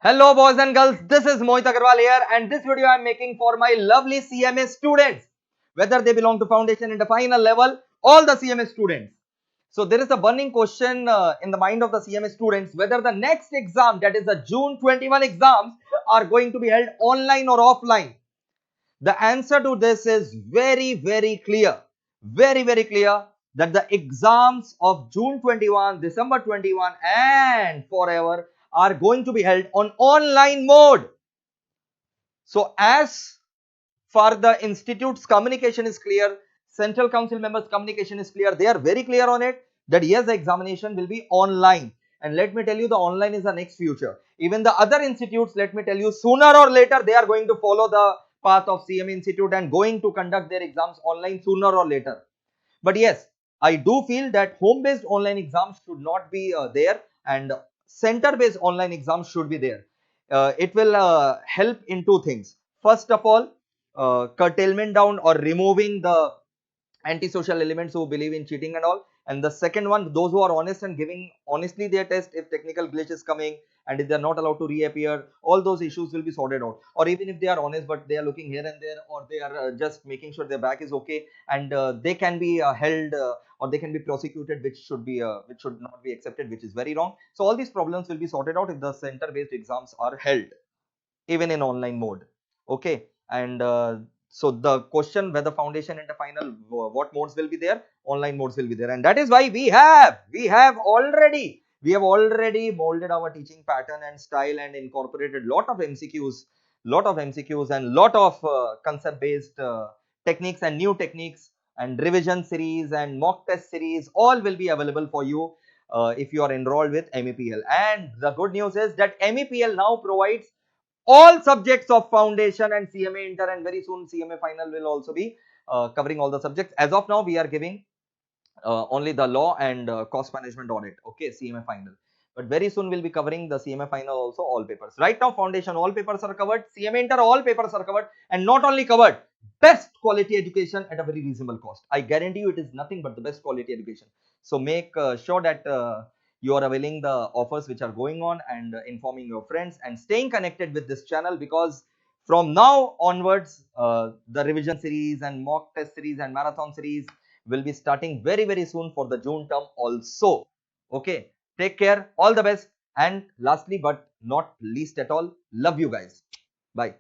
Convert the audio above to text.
Hello boys and girls, this is Mohit Agarwal here, and this video I am making for my lovely CMA students, whether they belong to foundation and the final level, all the CMA students. So there is a burning question in the mind of the CMA students whether the next exam, that is the June 21 exams, are going to be held online or offline. The answer to this is very clear, very clear, that the exams of June 21, December 21 and forever are going to be held on online mode. So as far the institute's communication is clear, central council members communication is clear, they are very clear on it that yes, the examination will be online. And let me tell you, the online is the next future. Even the other institutes, let me tell you, sooner or later they are going to follow the path of CMA Institute and going to conduct their exams online sooner or later. But yes, I do feel that home-based online exams should not be there, and center-based online exams should be there. It will help in two things. First of all, curtailment down or removing the antisocial elements who believe in cheating and all. And the second one, those who are honest and giving honestly their test, if technical glitch is coming and if they are not allowed to reappear, all those issues will be sorted out. Or even if they are honest but they are looking here and there, or they are just making sure their back is okay, and they can be held or they can be prosecuted, which should not be accepted, which is very wrong. So all these problems will be sorted out if the center based exams are held even in online mode. Okay. And so the question whether foundation and the final, what modes will be there, online modes will be there, and that is why we have already molded our teaching pattern and style and incorporated lot of MCQs and lot of concept based techniques and new techniques and revision series and mock test series, all will be available for you if you are enrolled with MEPL. And the good news is that MEPL now provides all subjects of foundation and CMA inter, and very soon CMA final will also be covering all the subjects. As of now, we are giving only the law and cost management audit, okay, CMA final. But very soon we'll be covering the CMA final also, all papers. Right now, foundation all papers are covered, CMA inter all papers are covered, and not only covered, best quality education at a very reasonable cost. I guarantee you it is nothing but the best quality education. So make sure that you are availing the offers which are going on, and informing your friends and staying connected with this channel, because from now onwards the revision series and mock test series and marathon series will be starting very soon for the June term also. Okay, take care, all the best, and lastly but not least at all, love you guys. Bye.